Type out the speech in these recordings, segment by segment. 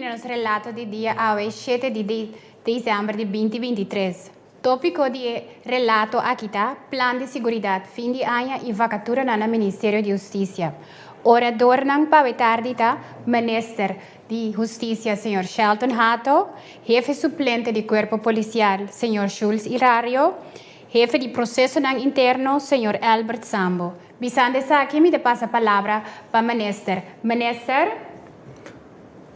nos relato di dia 7 di dezembro di 2023. Tópico de relato aqui está, Plano de Seguridade, fim de ano e vacatura no Ministério de Justiça. Orador não para tarde está, Ministro de Justiça, Sr. Shelton Hato, Jefe Suplente de Corpo Policial, Sr. Schulz Hilario, Jefe de Processo Interno, Sr. Albert Sambo. Bisande aqui, me passa a palavra para o Ministro. Ministro?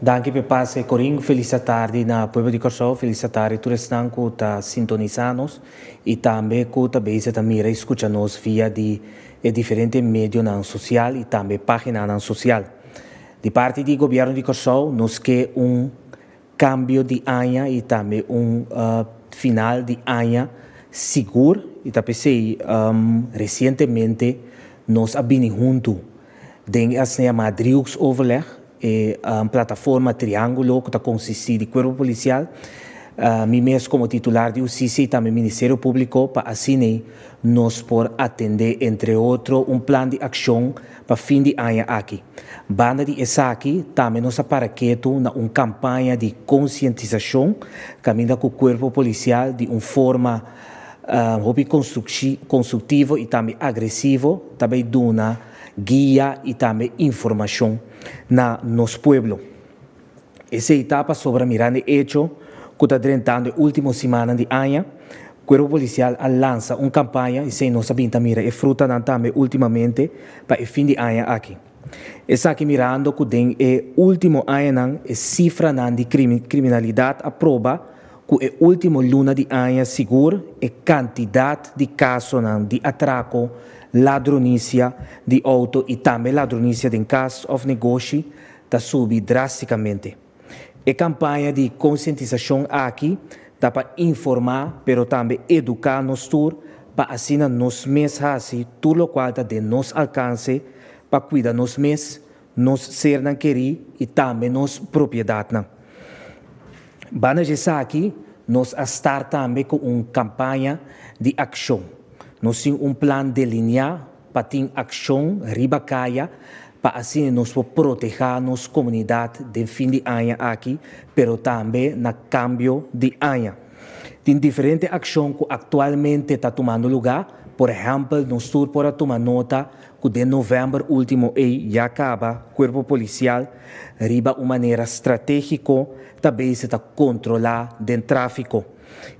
Danke per passe Coringo, felice tarde na povo de Corsol, felice tarde todos que tá sintonizados e também que tá bem também escuta nos via de diferentes meios na social e também página na social. De parte do governo de Corsol, nos quer cambio de ano e também final de ano seguro e também recentemente nós abrimos junto den as Madriux overleg plataforma Triângulo, que consiste de Corpo Policial, mim mesmo como titular de Justiça e também Ministério Público, para assim nós por atender, entre outros, plano de ação para fim de ano aqui. Banda de essa aqui, também nós paraqueto na campanha de conscientização, caminha com o Corpo Policial de forma hobby construtivo e também agressivo, também duna guia e também informação na nosso pueblo. Essa etapa sobre mirando hecho que está durante a última semana de ano, o Corpo Policial lança campanha e sem nossa pinta mira e fruta também ultimamente para o fim de ano aqui. Essa aqui mirando que tem o último ano a cifra de criminalidade a prova que o último luna de ano seguro e quantidade de casos de atraco, ladronícia de auto e também ladronícia de casa ou negócio está subindo drasticamente. A campanha de conscientização aqui está para informar, mas também educar nos tour para assim nos mesmos tudo o qual está de nosso alcance para cuidar nos mesmos, nos ser não querer e também nos propriedade. Bana aqui nós estar também com campanha de ação. Nós temos plano delineado para ter ação ribacaia para assim nós proteger nossa comunidade de fim de ano aqui, mas também no cambio de ano. Tem diferentes ações que atualmente está tomando lugar. Por exemplo, nós estamos para tomar nota que de novembro último já acaba o Corpo Policial riba uma maneira estratégica também se está controlar o tráfico.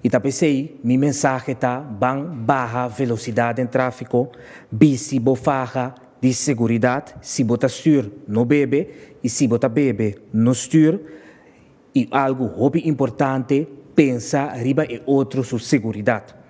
E também sei, minha mensagem está baixa velocidade em tráfico, bici bofaga de segurança, se botar stuur, não bebe, e se botar bebe, não stuur. E algo muito importante, pensa riba e outro sobre segurança.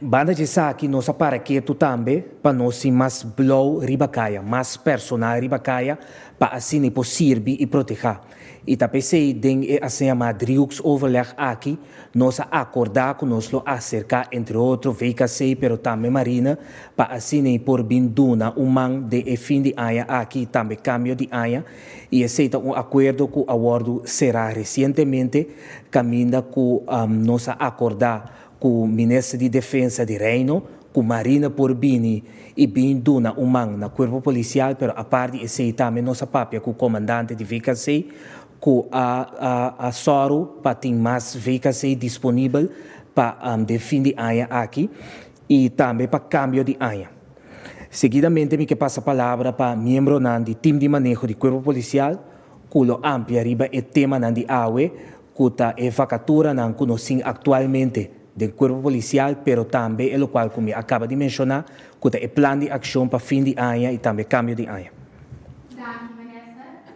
Banda de aqui, nós paraqueto também, para nós mais blow ribacaia, mais personal ribacaia, para assim possível e proteger. E também sei, assim a Madriux overleg aqui, nós acordar com nós acercar, entre outros, VKC, pero também Marina, para assim por binduna man de fim de ano aqui, também cambio de ano, e aceita acordo que o acordo será recentemente, caminha com nós acordar com o Ministro de Defesa de Reino, com Marina Porbini e Binduna man na Corpo Policial, pero a parte de aceitar nossa papia com o comandante de VKC, com a Soro para ter mais VKC disponível para de fim de ano aqui e também para cambio de ano. Seguidamente, me que passa a palavra para membro do time de manejo do Corpo Policial, que amplia riba o tema de AUE, que está a vacatura que nós atualmente do Corpo Policial, pero também o qual, como acaba de mencionar, que é o plano de ação para fim de ano e também cambio de ano.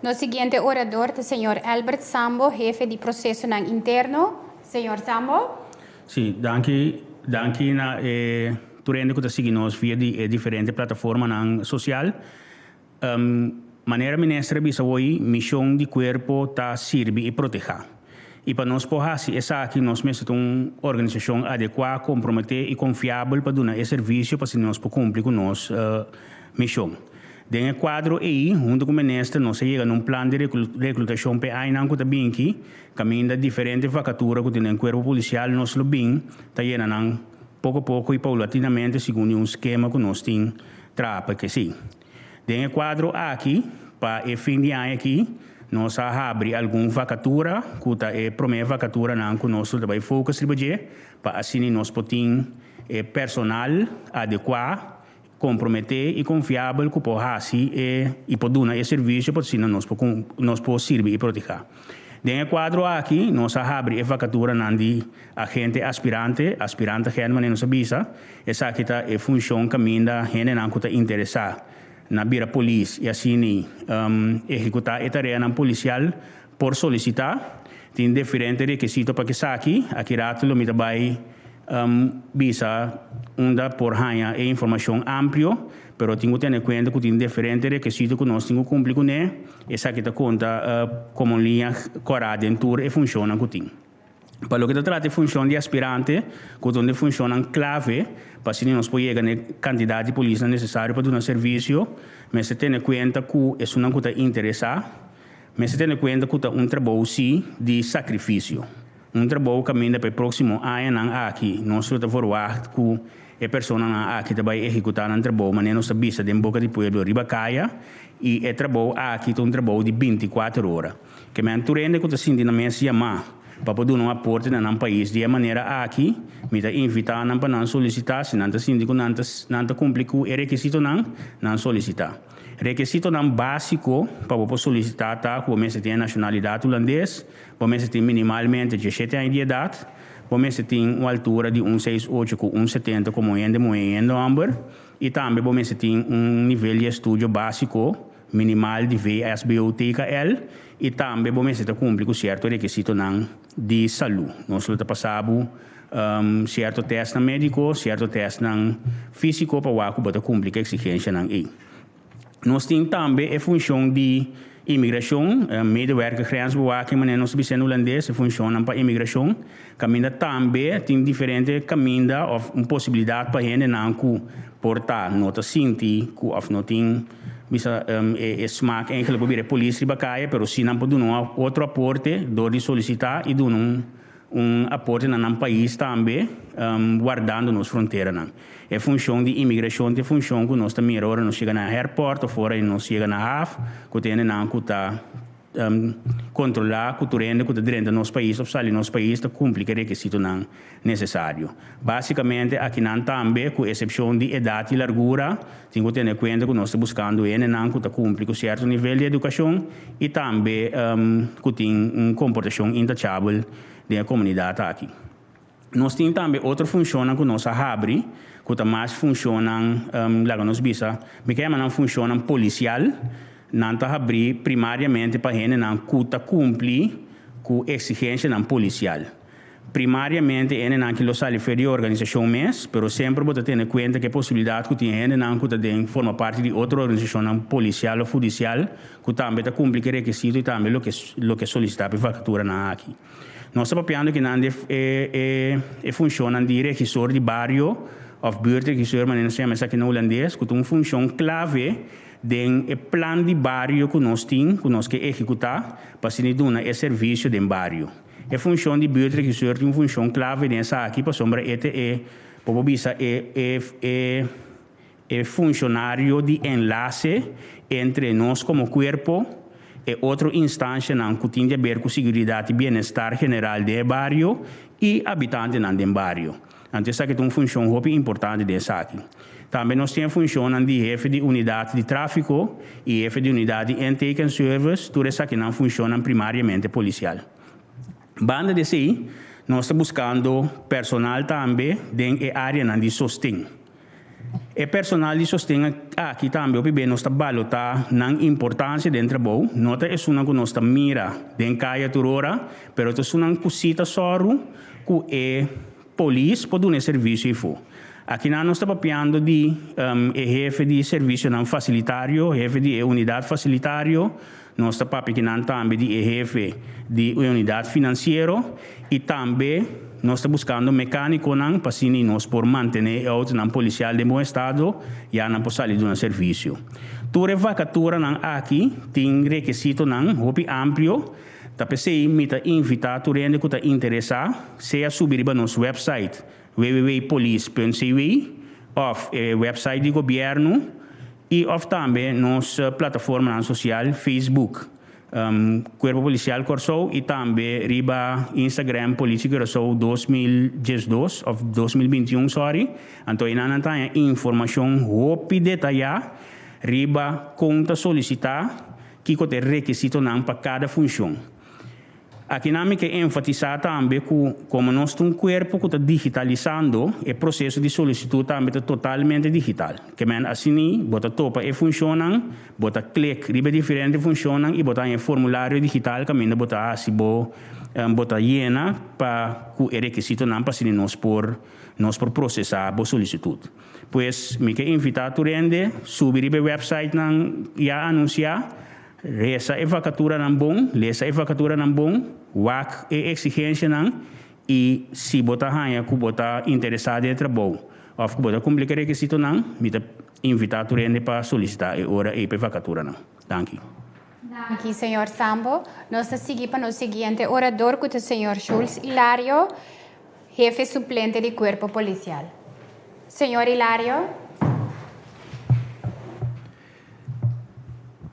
No seguinte orador, o Sr. Albert Sambo, Jefe de Processo Interno. Sr. Sambo? Sì, danke na turende que seguimos via de diferentes plataformas social. Maneira ministra bisa hoy missão de corpo tá sirve e proteger. E para nós porrasi essa aqui nós mesmo uma organização adequada, comprometida e confiável para dar esse serviço para se nós cumprir com nossa missão. Dentro do quadro aí, junto com o ministro, nós chegamos num plano de recrutação para a INAN que está bem aqui, caminho de diferentes vacaturas que tem no Corpo Policial, nós lo bem, está chegando pouco a pouco e paulatinamente, segundo esquema que nós temos, trapa que sim. Dentro do quadro aqui, para o fim de ano aqui, nós abri alguma vacatura, que é a primeira vacatura que nós também focus para assim nós podemos personal adequado, comprometer e confiável que pode fazer e pode dar esse serviço para assim nós podemos servir e proteger. Dentro do quadro aqui, nós abrimos a vacatura de agente aspirante que não nos avisa, essa aqui é a função que a gente não está interessada na bira polícia e assim executar a tarefa policial por solicitar. Tem diferentes requisitos para que aqui rato me vai visa por ganhar informação ampla, pero tenho que ter em conta que tem diferentes requisitos que nós temos que cumprir com ele. Essa aqui conta como linha correta dentro e funciona que tem. Para o que trata de função de aspirante, que onde funciona clave, para se nós podemos chegar na quantidade de polícia necessária para dar um serviço, mas se tem em conta que isso não está interessado, mas se tem em conta que é trabalho sim de sacrifício. Trabalho que caminha para o próximo ano aqui, nós estamos forward que a pessoa aqui vai executar um trabalho, mas não sabe se tem boca de pueblo ribacaia e é trabalho aqui é trabalho de 24 horas. Que me anturende que está na minha chamar para poder um aporte no país de maneira aqui, me está invitando para não solicitar, se não está síndico não está cumprir com o requisito não solicitar. Requisito básico para você solicitar, você tem nacionalidade holandesa, você tem minimalmente 17 anos de idade, você tem uma altura de 1,68 com 1,70 como é number, e também você tem nível de estudo básico minimal de VSBOTKL, e também você está cumprindo com certo requisito de saúde. Nós estamos passando certo teste médico, certo teste físico para você cumprir com a exigência. Nós temos também a função de imigração, medewerker grensbewaking, mas nós temos holandês, funciona para imigração. Caminha também tem diferentes caminhos ou possibilidade para a gente não portar nota sinti, ou não tem smaak eigenlijk proberen polícia ribacaia, pero se não pode outro aporte, door de solicitar e dar aporte no país também, guardando nas fronteiras. É função de imigração, é função que nós também agora nós chega na aeroporto, ou fora nós chega na HAF, que tem que tá controlar, que turende, que dentro do nosso país, ou sair do nosso país, que cumpre o requisito necessário. Basicamente, aqui também, com exceção de idade e largura, tem que ter em conta que nós estamos buscando que cumpre com certo nível de educação e também que tem comportação intochável da comunidade aqui. Nós temos também outra função que nós abrimos, que mais funciona, lá nós bisa, porque não funciona policial, não está abrir primariamente para a gente que cumprir com a exigência policial. Primariamente, ele não que sai de organização mesmo, mas sempre você tem em conta que a possibilidade que tem que forma parte de outra organização policial ou judicial, que também está cumprindo requisito e também o que solicitar para vacatura aqui. Nós estamos pensando que funciona de regissor de bairro, ou buurtregisseur, mas não se chama isso aqui no holandês, que tem uma função clave do plano de bairro que nós temos, que nós queremos executar, para se dar um serviço de bairro. A função de buurtregisseur tem uma função clave nessa aqui, para sombra é funcionário de enlace entre nós como corpo e outra instância que tem a ver com segurança e bem-estar general do bairro e habitantes do bairro. Então, essa é uma função muito importante dessa aqui. Também nós temos a função de jefe de unidade de tráfico e jefe de unidade de intake and service, tudo isso aqui não funciona primariamente policial. Banda desse aí, nós estamos buscando personal também dentro da área de sustento. E personal de sustento aqui também, nós estamos balotando na importância do trabalho. Nota é uma que nós estamos mirando dentro da caia turora, mas é uma cosita só que é polícia para dar serviço e for. Aqui nós estamos falando de jefe de serviço facilitário, jefe de unidade facilitário, nós estamos falando também de jefe de unidade financeira e também nós estamos buscando mecânico para assim nós por manter o policial de bom estado e não por sair de serviço. Toda vacatura aqui tem requisito muito amplo. Tapos me invitar a gente que está interessado, seja subir para nosso website www.police.cw ou website do governo e também nossa plataforma social Facebook. Cuerpo Policial Corsou e também riba Instagram Polícia Corsou 2012 of 2021, sorry. Então, ainda tem informação roupa detalhada riba conta solicitar que tem requisito para cada função. Aqui nós queremos enfatizar também que, como nós temos um corpo que está digitalizando, o processo de solicitude também está totalmente digital. Que assim, bota topa e funciona, bota clique, riba diferente funciona e bota em formulário digital que ainda bota assim, bota llena para que o requisito não passe nós por processar a solicitude. Pois, me quero invitar a rende, subir o website e anunciar. Essa é vacatura não bom, essa é vacatura não bom, WAC é exigência não, e se botar ranha que botar interessado em trabalho, ou que botar cumprir requisito não, me invitar a rende para solicitar a hora e para vacatura não. Danke. Aqui, senhor Sambo, nós seguimos para o seguinte orador, que é o senhor Schultz Hilario, jefe suplente do Corpo Policial. Senhor Hilario.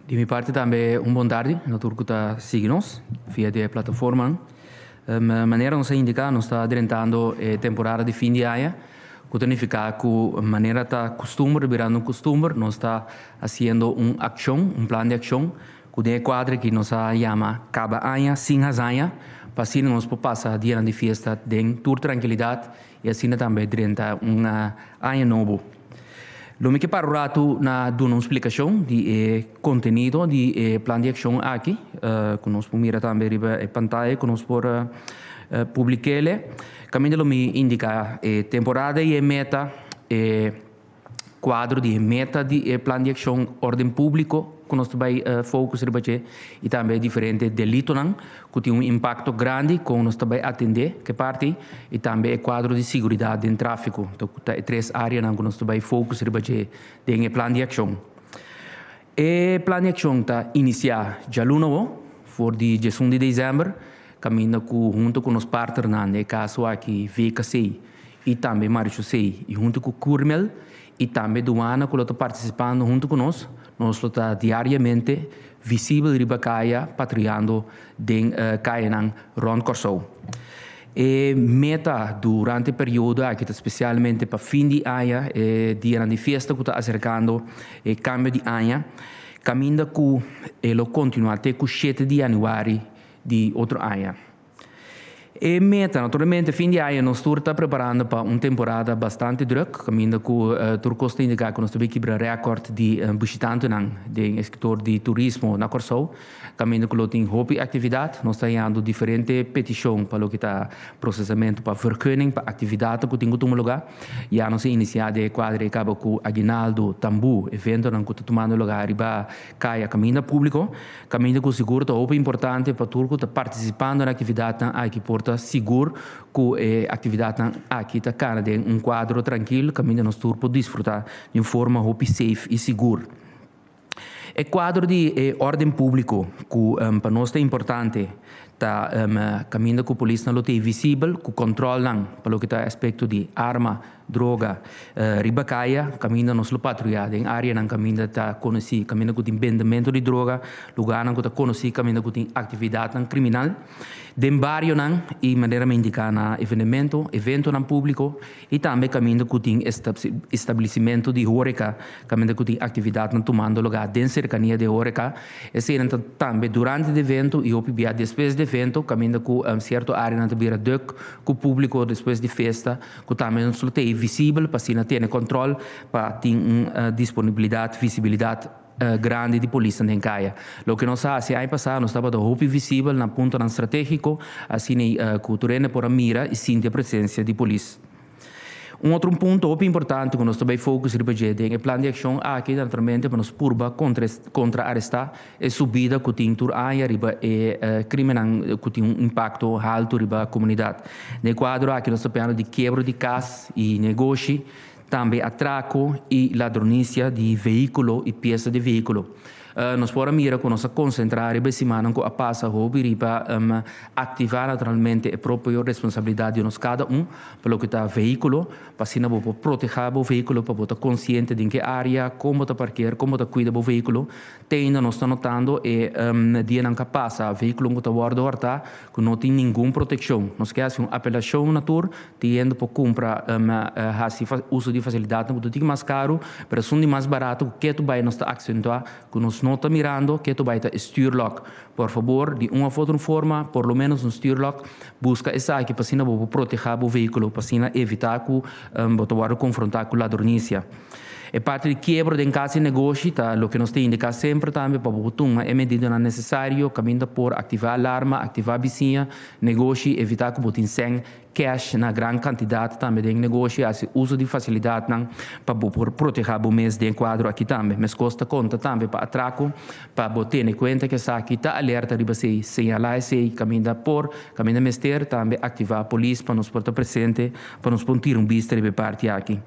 De minha parte também bom tarde, no turco está seguindo-nos via a plataforma. Maneira não se indicar, nós está adiantando a temporada de fim de ano, que significa que maneira está costume, virando costume, nós está fazendo um plano de ação, que é quadro que nós chama cada ano, sem razão, para assim nós passar dia de festa de toda tranquilidade e assim também durante ano novo. Lo que para o rato na dar uma explicação de conteúdo de plano de ação aqui, que nós mira também a pantalla, que nós por publicá-lo. Caminho lo me indica temporada e meta, quadro de meta de plano de ação ordem público, que nós também focus e também diferente delito que tem impacto grande que nós também atender que parte e também quadro de segurança em tráfego. Então, três áreas que nós também focus em plano de ação. O plano de ação está iniciado já no for de 16 de dezembro, caminho junto com os parceiros, no caso aqui VKC e também Marichusei, e junto com o Curmel e também do ano que está participando junto conosco. Nós estamos diariamente visível riba caia, patrulhando em caia Ron Corsou. E meta durante o período aqui, especialmente para fim de ano, dia de festa que está acercando, cambio de ano, caminho que ele continua até o 7 de janeiro de outro ano. E meta, naturalmente, fim de ano, nós estamos preparando para uma temporada bastante dura, caminho que Turco está indicando que nós temos que quebrar recorde de visitantes do setor de turismo na Corsou, caminho que tem hobby atividade, nós estamos tendo diferentes petições para o que está processamento para vergunning, para atividade que tem que tomar lugar, e a nós iniciado o quadro acaba com aguinaldo, tambu, evento que está tomando lugar, riba caia caminho público, caminho que seguro é importante para Turco está participando na atividade aqui porta seguro que a atividade aqui está cara de quadro tranquilo, caminho nós turco desfrutar de uma forma safe e segura. O quadro de ordem público que para nós é importante, tá caminho que a polícia não é visível, que controlam para o que está aspecto de arma, droga, ribacaia, caminho nós patrulhar em área não caminho está conhecido, caminho que tem vendimento de droga, lugar não está conhecido, caminho que tem atividade criminal, de barrio não e maneira me indicar na evento não público e também caminho que tem estabelecimento de horeca, caminho que tem atividade não tomando lugar dentro cercania de horeca, e se também durante o evento e depois do evento, caminho que certa área não vira com o público depois de festa, que também não é visível para se não ter controle, para ter disponibilidade, visibilidade grande de polícia em caia. O que nós fazemos, ano passado, nós estávamos muito visível na ponta estratégico, assim que o terreno por a mira e sim a presença de polícia. Outro ponto muito importante que nós também focus em plano de ação aqui, naturalmente, para nos purba contra arrestar a subida que tem tur área riba e crime que tem impacto alto riba a comunidade. No quadro aqui nós estamos falando de quebra de casa e negócio, também atraco e ladronícia de veículo e peça de veículo. Nos podemos mirar con nos concentrar e semana com a passa hobby para ativar naturalmente a própria responsabilidade de nós cada pelo que está veículo, para assim não proteger o veículo, para estar consciente de em que área, como está parquear, como está cuidar do veículo. Ainda nós está notando dia não passa o veículo que está guardado horta, que não tem nenhuma proteção. Nós queremos uma apelação na tour, tendo para comprar uso de facilidade, não tem mais caro, mas são de mais barato, que tu vai nós está acentuar, que nós não está mirando, que tu vai estar stuurlock. Por favor, de uma forma, por lo menos um stuurlock, busca essa aqui para assim não proteger o veículo, para assim evitar que você confrontar com a ladronícia. É parte de quebra de casa e negócio, tá? O que nós temos indicado sempre também para botar é medida necessária, caminho por ativar alarma, ativar a vizinha, negócio, evitar que botem sem cash na grande quantidade também de negócio, assim, uso de facilidade para proteger o mês de quadro aqui também. Mas custa conta também para atraco, para botar em conta que essa aqui está alerta de você, senhalar esse caminho mester, também ativar a polícia para nos portar presente, para nos pontir vista de parte aqui.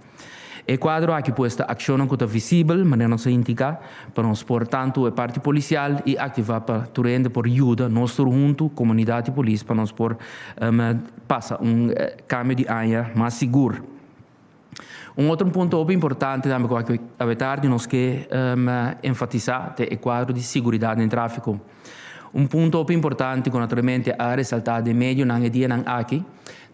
E quadro aqui posta ação que está visível, mas não se indica, para nós por tanto a parte policial e ativar para turende por ajuda, nós junto, comunidade e polícia, para nós por passar câmbio de área mais seguro. Outro ponto importante também que a tarde nós que enfatizar é o quadro de segurança no tráfego. Ponto importante que naturalmente a ressaltar de meio não é dia não aqui,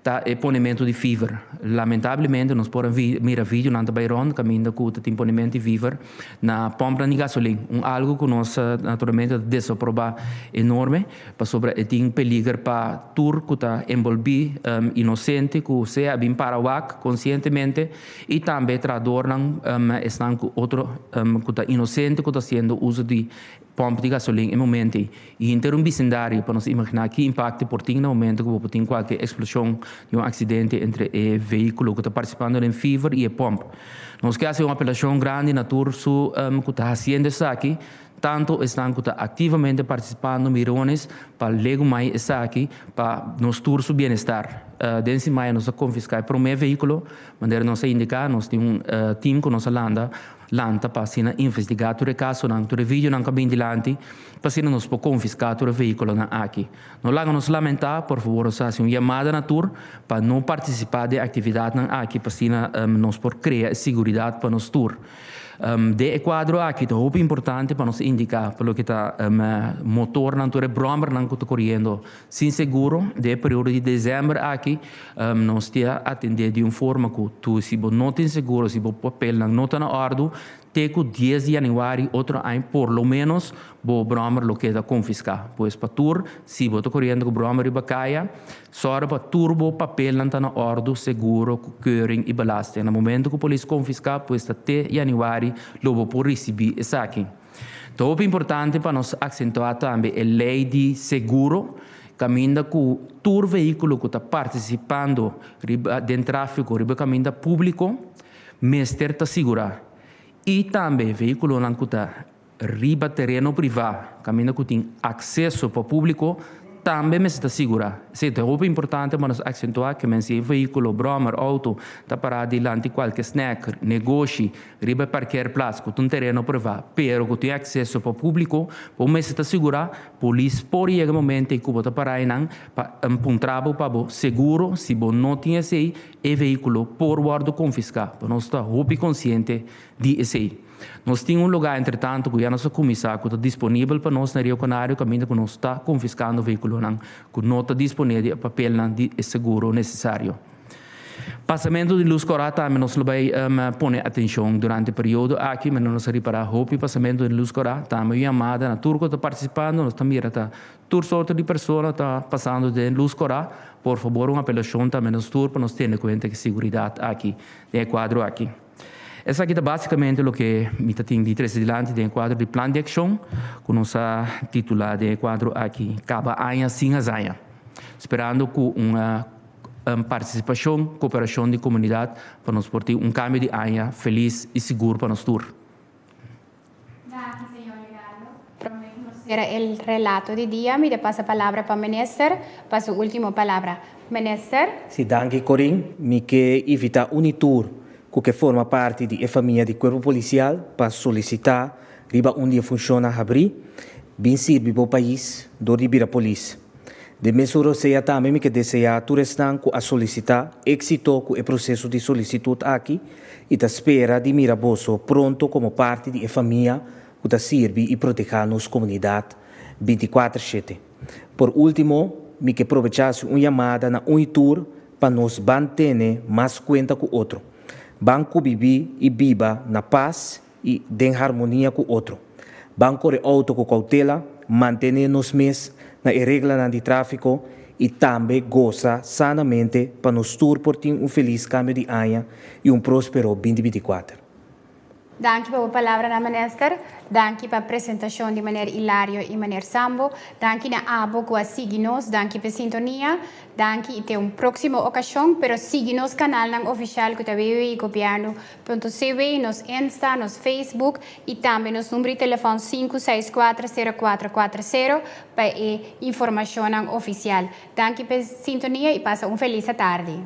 tá é ponimento de fever. Lamentavelmente nós podemos mirar vídeo na Bayron caminho com o ponimento de fever na pompa de gasolina, algo que nós naturalmente desaprovar enorme, para sobre tem peligro para tur que está envolvido inocente que seja bem parawak conscientemente e também trador estão com outro que está inocente que está sendo uso de pompa de gasolina em momento e inter bicendário para nós imaginar que impacto por no momento que tem qualquer explosão de acidente entre o veículo que está participando em fever e a pompa. Nós queremos uma apelação grande na tour que está fazendo isso aqui, tanto estão que está ativamente participando mirones para levar mais isso aqui para nos tour su bem-estar. Desse mais nós confiscar para o meu veículo, mas nós indicar nós temos time que nós lanta para assim investigar o caso, o vídeo não cabe dilante, para assim nós podemos confiscar o veículo aqui. Nós nos lamentar, por favor, nós fazemos uma chamada na tour para não participar da atividade aqui, para assim nós podemos criar segurança para nos tour. De quadro aqui é muito importante para nos indicar pelo que está motor não é brommer não está correndo sem seguro de período de dezembro aqui nós está atender de uma forma que tu se não tem seguro se o papel não está na ordem teco 10 de januário outro ano por lo menos o brommer lo que está confiscar pois para tur se você correndo com brommer e bacaia só para turbo papel não está na ordem seguro keuring e belasting no momento que a polícia confiscar pois até januário logo por receber isso aqui. Então é importante para nós acentuar também a lei de seguro caminho com o veículo que está participando do tráfego, do caminho público, mester está segurar. E também veículo que está riba terreno privado, caminho que tem acesso para o público, também está segurar. É muito importante para nós acentuar que se o veículo, brommer, auto, está parado diante de qualquer snack, negócio, riba parquear place, que tem terreno privado, pero que tem acesso para o público, para está segurar, polícia por chegar momento que está parado para encontrar para seguro, se não tem esse veículo por guarda confiscar, para nós estar muito consciente de esse. Nós temos lugar, entretanto, que a nossa comissão está disponível para nós na Rio Canário, caminho que nós está confiscando o veículo, que não está disponível o papel de seguro necessário. Passamento de luz corata, nós vai pôr atenção durante o período aqui, mas nós reparar o passamento de luz corata, também chamada na turco está participando, nós também está toda sorte de pessoas está passando de luz corata, por favor, uma apelação também nos turco, para nós ter em conta que segurança aqui, de quadro aqui. Essa aqui é basicamente o que me tem de três adiante de quadro de plano de ação, com nossa titular de quadro aqui, Caba Anha Sinha Zanha, esperando com uma participação, cooperação de comunidade para nos portar câmbio de Anha feliz e seguro para nós tour. Gracias, señor Legardo. Prometemos hacer el relato de día. Me pasa palabra para Menester, para su última palabra. Menester. Sì, danke Corin, mi che invita Unitur, che forma parte di famiglia di Corpo Policial, per sollecitare riba onde funciona abrir, bem serve para o país, do ribira polícia. De mesura seja também que deseja turestanco a solicitar êxito com o processo de solicitude aqui e ta espera de miraboso pronto como parte de família que ta serve e proteger nossa comunidade 24/7. Por último, me que aprovechasse uma chamada na tour para nos manter mais conta com o outro. Banco viver e viva na paz e em harmonia com o outro. Banco de auto com cautela, manter-nos na regra de tráfico e também goza sanamente para nos tour por ter feliz câmbio de ano e próspero 2024. Dank pela palavra na minister, dank pela apresentação de maneira hilário e maneira sambo, dank na abo que siga-nos, dank pela sintonia, dank e até próxima ocasião, pero siga-nos canal ng oficial que tabi governo.cv, nos Insta, nos Facebook e também nos número de telefone 5640440 para informação oficial. Dank pela sintonia e passa feliz tarde.